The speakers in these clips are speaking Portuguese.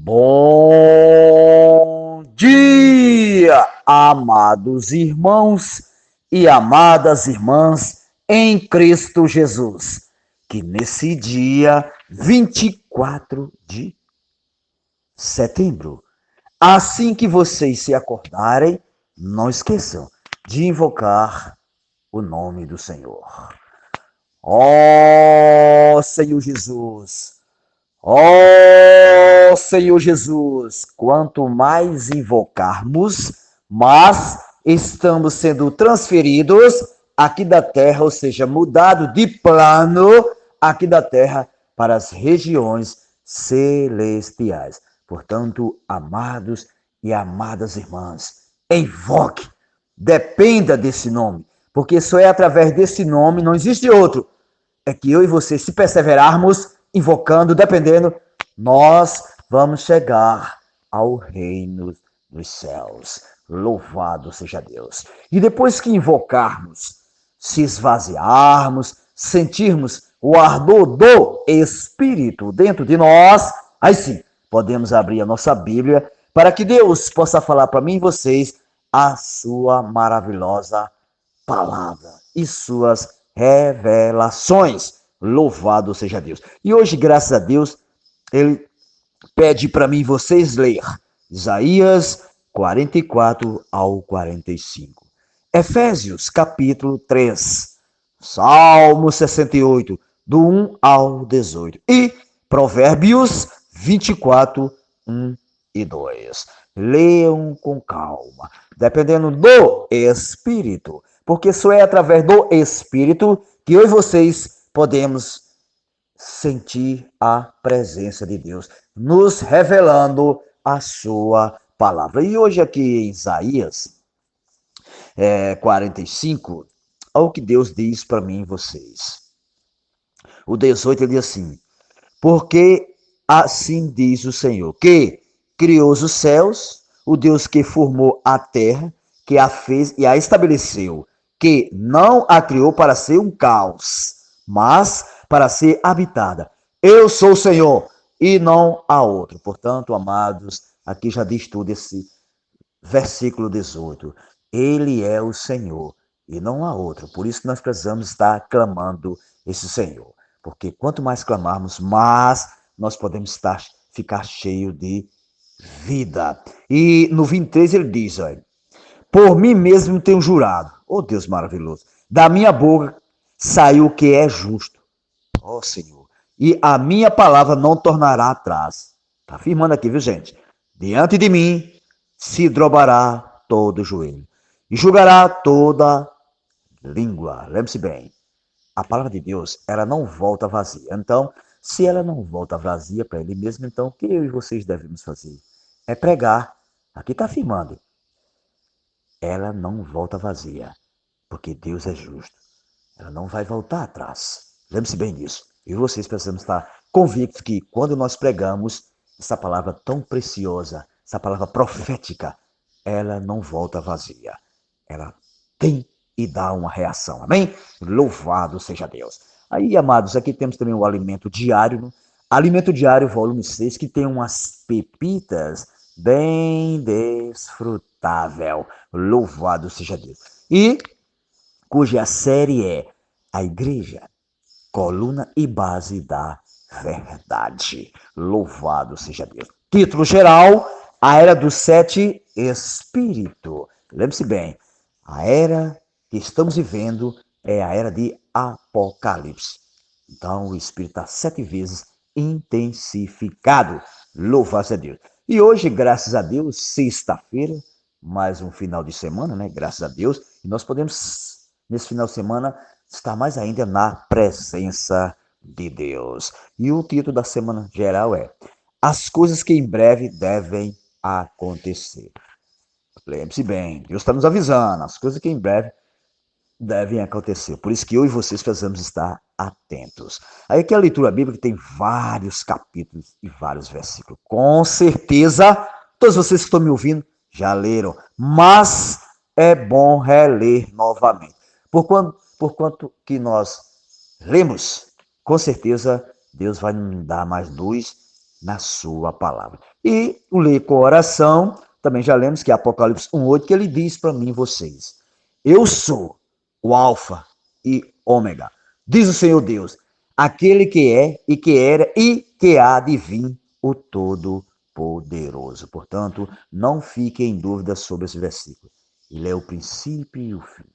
Bom dia, amados irmãos e amadas irmãs em Cristo Jesus. Que nesse dia 24 de setembro, assim que vocês se acordarem, não esqueçam de invocar o nome do Senhor. Ó Senhor Jesus! Ó Senhor Jesus, quanto mais invocarmos, mais estamos sendo transferidos aqui da terra, ou seja, mudado de plano aqui da terra para as regiões celestiais. Portanto, amados e amadas irmãs, invoque, dependa desse nome, porque só é através desse nome, não existe outro. É que eu e você, se perseverarmos, invocando, dependendo, nós vamos chegar ao reino dos céus. Louvado seja Deus. E depois que invocarmos, se esvaziarmos, sentirmos o ardor do Espírito dentro de nós, aí sim, podemos abrir a nossa Bíblia para que Deus possa falar para mim e vocês a sua maravilhosa palavra e suas revelações. Louvado seja Deus. E hoje, graças a Deus, ele pede para mim vocês ler Isaías 44 ao 45. Efésios capítulo 3, Salmo 68, do 1 ao 18. E Provérbios 24, 1 e 2. Leiam com calma, dependendo do Espírito, porque só é através do Espírito que eu e vocês podemos sentir a presença de Deus, nos revelando a sua palavra. E hoje aqui em Isaías 45, olha o que Deus diz para mim e vocês. O 18 ele diz assim: porque assim diz o Senhor, que criou os céus, o Deus que formou a terra, que a fez e a estabeleceu, que não a criou para ser um caos, mas para ser habitada. Eu sou o Senhor e não há outro. Portanto, amados, aqui já diz tudo esse versículo 18. Ele é o Senhor e não há outro. Por isso que nós precisamos estar clamando esse Senhor. Porque quanto mais clamarmos, mais nós podemos ficar cheio de vida. E no 23 ele diz, olha, por mim mesmo tenho jurado, oh Deus maravilhoso, da minha boca saiu o que é justo, ó Senhor, e a minha palavra não tornará atrás. Está afirmando aqui, viu gente? Diante de mim se drobará todo o joelho, e julgará toda língua. Lembre-se bem, a palavra de Deus, ela não volta vazia. Então, se ela não volta vazia para ele mesmo, então o que eu e vocês devemos fazer? É pregar. Aqui está afirmando. Ela não volta vazia, porque Deus é justo. Ela não vai voltar atrás. Lembre-se bem disso. E vocês precisamos estar convictos que quando nós pregamos essa palavra tão preciosa, essa palavra profética, ela não volta vazia. Ela tem e dá uma reação. Amém? Louvado seja Deus. Aí, amados, aqui temos também o alimento diário. Né? Alimento diário, volume 6, que tem umas pepitas bem desfrutável. Louvado seja Deus. E cuja série é A Igreja, coluna e base da verdade. Louvado seja Deus. Título geral, a Era dos Sete Espíritos. Lembre-se bem, a era que estamos vivendo é a era de Apocalipse. Então, o Espírito está 7 vezes intensificado. Louvado seja Deus. E hoje, graças a Deus, sexta-feira, mais um final de semana, né? Graças a Deus. E nós podemos, nesse final de semana, estar mais ainda na presença de Deus. E o título da semana geral é As coisas que em breve devem acontecer. Lembre-se bem, Deus está nos avisando, as coisas que em breve devem acontecer. Por isso que eu e vocês precisamos estar atentos. Aí aqui a leitura bíblica tem vários capítulos e vários versículos. Com certeza, todos vocês que estão me ouvindo já leram, mas é bom reler novamente. Por quanto que nós lemos, com certeza Deus vai nos dar mais luz na sua palavra. E o ler com oração, também já lemos que é Apocalipse 1:8, que ele diz para mim e vocês: eu sou o Alfa e Ômega, diz o Senhor Deus, aquele que é e que era e que há de vir, o Todo-Poderoso. Portanto, não fiquem em dúvida sobre esse versículo. Ele é o princípio e o fim.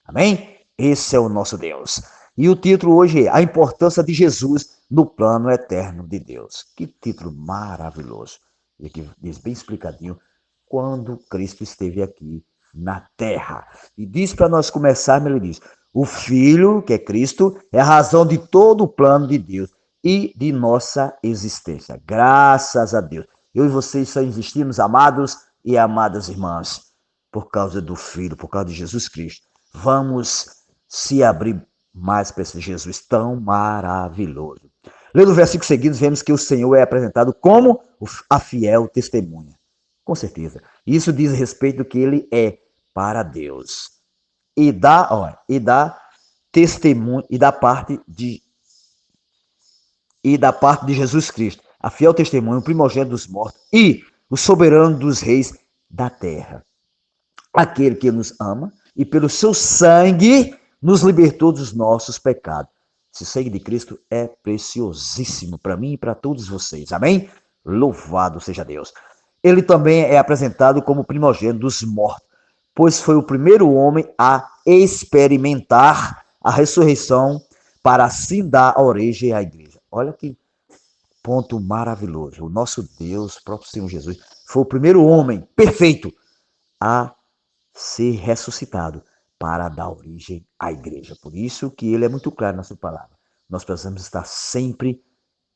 Amém? Esse é o nosso Deus. E o título hoje é A Importância de Jesus no Plano Eterno de Deus. Que título maravilhoso. E aqui diz bem explicadinho quando Cristo esteve aqui na terra. E diz para nós começarmos, ele diz, o Filho, que é Cristo, é a razão de todo o plano de Deus e de nossa existência. Graças a Deus. Eu e vocês só existimos, amados e amadas irmãs, por causa do Filho, por causa de Jesus Cristo. Vamos se abrir mais para esse Jesus tão maravilhoso. Lendo o versículo seguinte, vemos que o Senhor é apresentado como a fiel testemunha. Com certeza. Isso diz respeito do que ele é para Deus. E dá testemunho, e da parte de Jesus Cristo, a fiel testemunha, o primogênito dos mortos e o soberano dos reis da terra. Aquele que nos ama e pelo seu sangue nos libertou dos nossos pecados. Esse sangue de Cristo é preciosíssimo para mim e para todos vocês. Amém? Louvado seja Deus. Ele também é apresentado como primogênito dos mortos, pois foi o primeiro homem a experimentar a ressurreição para assim dar origem à igreja. Olha que ponto maravilhoso. O nosso Deus, o próprio Senhor Jesus, foi o primeiro homem perfeito a ser ressuscitado para dar origem à igreja. Por isso que ele é muito claro na sua palavra. Nós precisamos estar sempre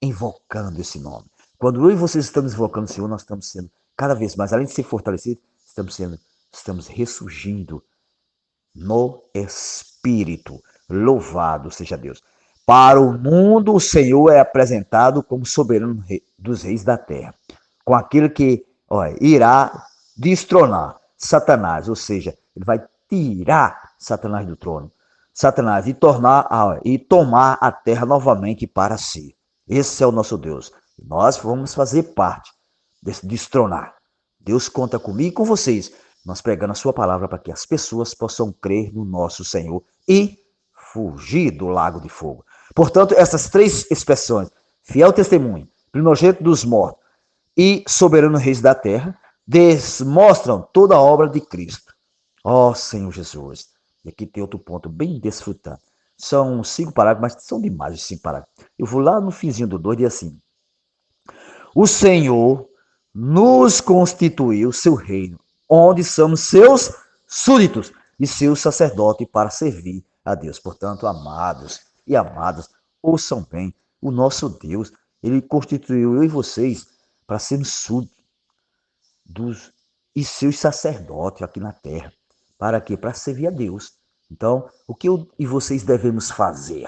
invocando esse nome. Quando eu e vocês estamos invocando o Senhor, nós estamos sendo cada vez mais, além de ser fortalecidos, estamos ressurgindo no Espírito. Louvado seja Deus. Para o mundo, o Senhor é apresentado como soberano dos reis da terra, com aquele que irá destronar Satanás, ou seja, ele vai tirar Satanás do trono, Satanás, e tomar a terra novamente para si. Esse é o nosso Deus. Nós vamos fazer parte desse destronar. Deus conta comigo e com vocês, nós pregando a sua palavra para que as pessoas possam crer no nosso Senhor e fugir do lago de fogo. Portanto, essas três expressões, fiel testemunho, primogênito dos mortos e soberano reis da terra, demonstram toda a obra de Cristo. Ó Senhor Jesus. E aqui tem outro ponto bem desfrutante. São 5 parágrafos, mas são demais os 5 parágrafos. Eu vou lá no finzinho do 2 e assim. O Senhor nos constituiu seu reino, onde somos seus súditos e seus sacerdotes para servir a Deus. Portanto, amados e amadas, ouçam bem, o nosso Deus, ele constituiu eu e vocês para sermos súditos e seus sacerdotes aqui na terra. Para quê? Para servir a Deus. Então, o que eu e vocês devemos fazer?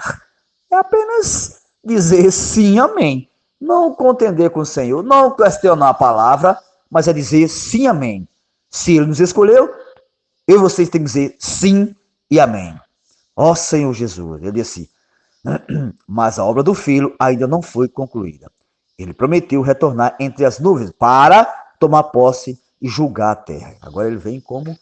É apenas dizer sim, amém. Não contender com o Senhor, não questionar a palavra, mas é dizer sim, amém. Se ele nos escolheu, eu e vocês temos que dizer sim e amém. Ó Senhor Jesus, ele disse, mas a obra do Filho ainda não foi concluída. Ele prometeu retornar entre as nuvens para tomar posse e julgar a terra. Agora ele vem como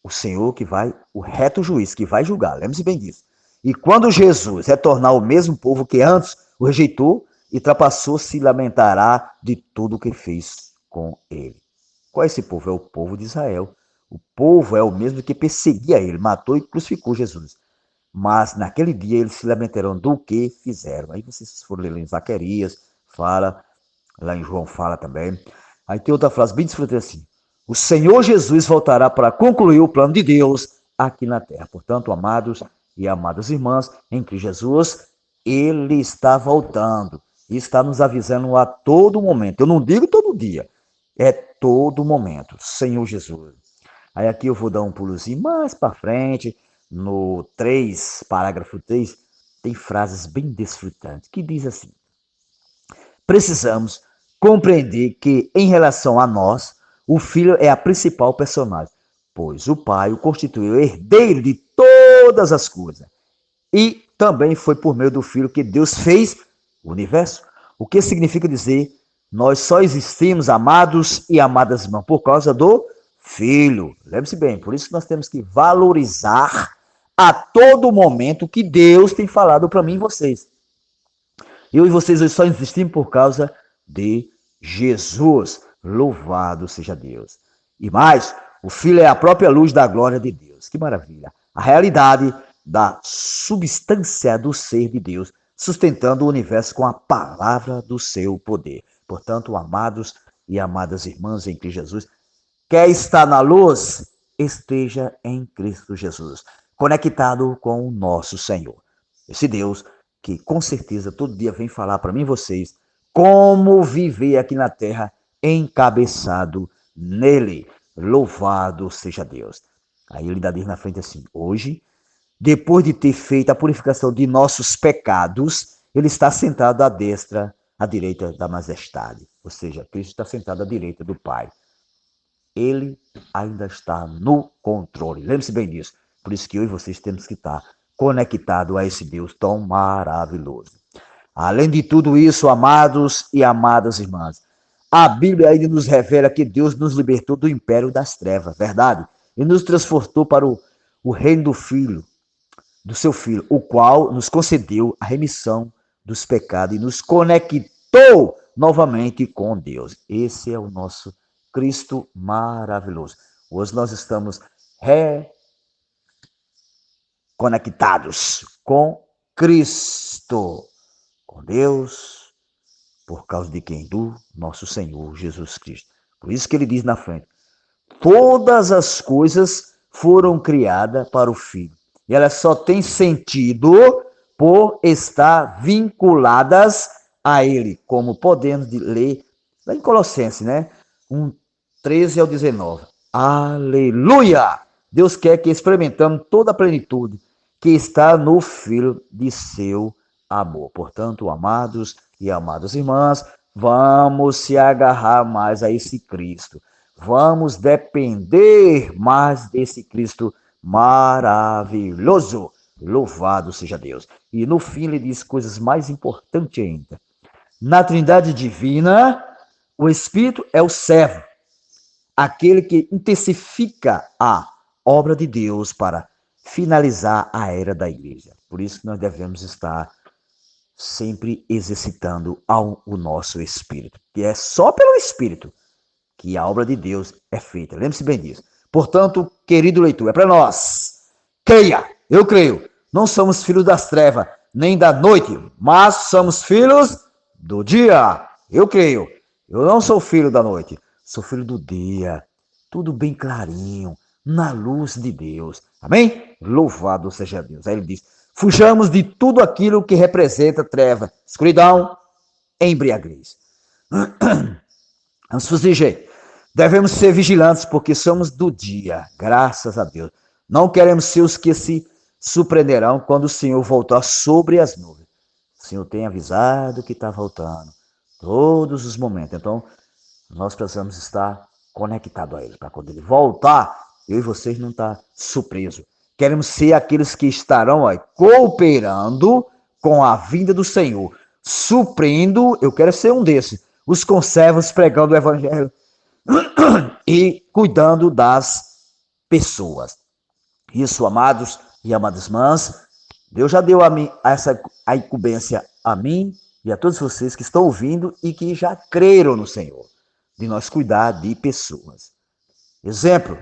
o Senhor que vai, o reto juiz que vai julgar. Lembre-se bem disso. E quando Jesus retornar ao mesmo povo que antes o rejeitou e ultrapassou, se lamentará de tudo o que fez com ele. Qual é esse povo? É o povo de Israel. O povo é o mesmo que perseguia ele, matou e crucificou Jesus. Mas naquele dia eles se lamentarão do que fizeram. Aí vocês foram ler em Zacarias, fala, lá em João fala também. Aí tem outra frase bem desfrutante assim. O Senhor Jesus voltará para concluir o plano de Deus aqui na terra. Portanto, amados e amadas irmãs, em Cristo Jesus, ele está voltando e está nos avisando a todo momento. Eu não digo todo dia, é todo momento. Senhor Jesus. Aí aqui eu vou dar um pulozinho mais para frente, no 3, parágrafo 3, tem frases bem desfrutantes, que diz assim, precisamos compreender que, em relação a nós, o Filho é a principal personagem, pois o Pai o constituiu herdeiro de todas as coisas. E também foi por meio do Filho que Deus fez o universo. O que significa dizer, nós só existimos, amados e amadas irmãs, por causa do Filho. Lembre-se bem, por isso que nós temos que valorizar a todo momento o que Deus tem falado para mim e vocês. Eu e vocês hoje só existimos por causa de Jesus. Louvado seja Deus. E mais, o Filho é a própria luz da glória de Deus. Que maravilha. A realidade da substância do ser de Deus, sustentando o universo com a palavra do seu poder. Portanto, amados e amadas irmãs em Cristo Jesus, quer estar na luz, esteja em Cristo Jesus, conectado com o nosso Senhor. Esse Deus que com certeza todo dia vem falar para mim e vocês como viver aqui na terra encabeçado nele. Louvado seja Deus. Aí ele dá diz na frente assim: hoje, depois de ter feito a purificação de nossos pecados, ele está sentado à destra, à direita da majestade. Ou seja, Cristo está sentado à direita do Pai. Ele ainda está no controle. Lembre-se bem disso. Por isso que eu e vocês temos que estar conectados a esse Deus tão maravilhoso. Além de tudo isso, amados e amadas irmãs, a Bíblia ainda nos revela que Deus nos libertou do império das trevas, verdade? E nos transportou para o reino do Filho, do seu Filho, o qual nos concedeu a remissão dos pecados e nos conectou novamente com Deus. Esse é o nosso Cristo maravilhoso. Hoje nós estamos reconectados com Cristo, com Deus, por causa de quem? Do nosso Senhor Jesus Cristo. Por isso que ele diz na frente: todas as coisas foram criadas para o Filho. E elas só têm sentido por estar vinculadas a ele, como podemos ler lá em Colossenses, né? 1:13 ao 19. Aleluia! Deus quer que experimentamos toda a plenitude que está no Filho de seu amor. Portanto, amados e amadas irmãs, vamos se agarrar mais a esse Cristo. Vamos depender mais desse Cristo maravilhoso. Louvado seja Deus. E no fim ele diz coisas mais importantes ainda. Na Trindade Divina, o Espírito é o servo, aquele que intensifica a obra de Deus para finalizar a era da igreja. Por isso que nós devemos estar sempre exercitando o nosso espírito, que é só pelo Espírito que a obra de Deus é feita. Lembre-se bem disso. Portanto, querido leitor, é para nós. Creia, eu creio. Não somos filhos das trevas, nem da noite, mas somos filhos do dia. Eu creio. Eu não sou filho da noite, sou filho do dia. Tudo bem clarinho, na luz de Deus. Amém? Louvado seja Deus. Aí ele diz: fujamos de tudo aquilo que representa treva, escuridão, embriaguez. Vamos fugir. Devemos ser vigilantes porque somos do dia, graças a Deus. Não queremos ser os que se surpreenderão quando o Senhor voltar sobre as nuvens. O Senhor tem avisado que está voltando todos os momentos. Então, nós precisamos estar conectados a Ele, para quando Ele voltar, eu e vocês não estar surpresos. Queremos ser aqueles que estarão cooperando com a vinda do Senhor, suprindo, eu quero ser um desses, os conservos pregando o Evangelho e cuidando das pessoas. Isso, amados e amadas irmãs, Deus já deu a mim a incumbência a mim e a todos vocês que estão ouvindo e que já creram no Senhor, de nós cuidar de pessoas. Exemplo,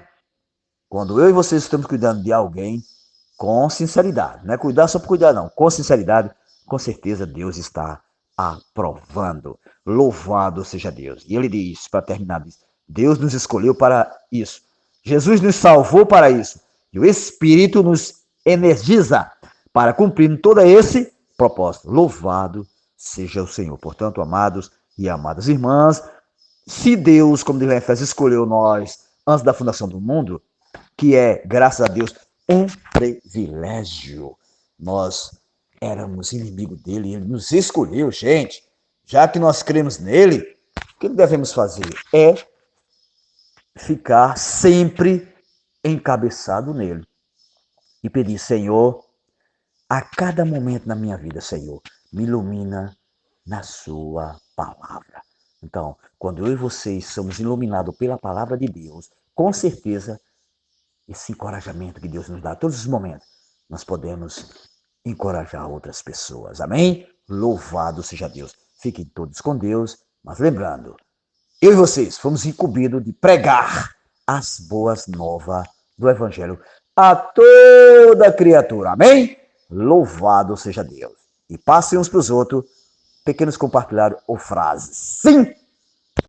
quando eu e vocês estamos cuidando de alguém com sinceridade, não é cuidar só por cuidar não, com sinceridade, com certeza Deus está aprovando. Louvado seja Deus. E ele diz, para terminar, diz: Deus nos escolheu para isso. Jesus nos salvou para isso. E o Espírito nos energiza para cumprir todo esse propósito. Louvado seja o Senhor. Portanto, amados e amadas irmãs, se Deus, como diz lá em Efésios, escolheu nós antes da fundação do mundo, que é, graças a Deus, um privilégio. Nós éramos inimigos dele, ele nos escolheu, gente. Já que nós cremos nele, o que devemos fazer? É ficar sempre encabeçado nele e pedir: Senhor, a cada momento na minha vida, Senhor, me ilumina, na sua palavra. Então, quando eu e vocês somos iluminados pela palavra de Deus, com certeza, esse encorajamento que Deus nos dá a todos os momentos, nós podemos encorajar outras pessoas. Amém? Louvado seja Deus. Fiquem todos com Deus, mas lembrando, eu e vocês fomos incumbidos de pregar as boas novas do Evangelho a toda criatura. Amém? Louvado seja Deus. E passem uns para os outros pequenos compartilhados ou frases. Sim!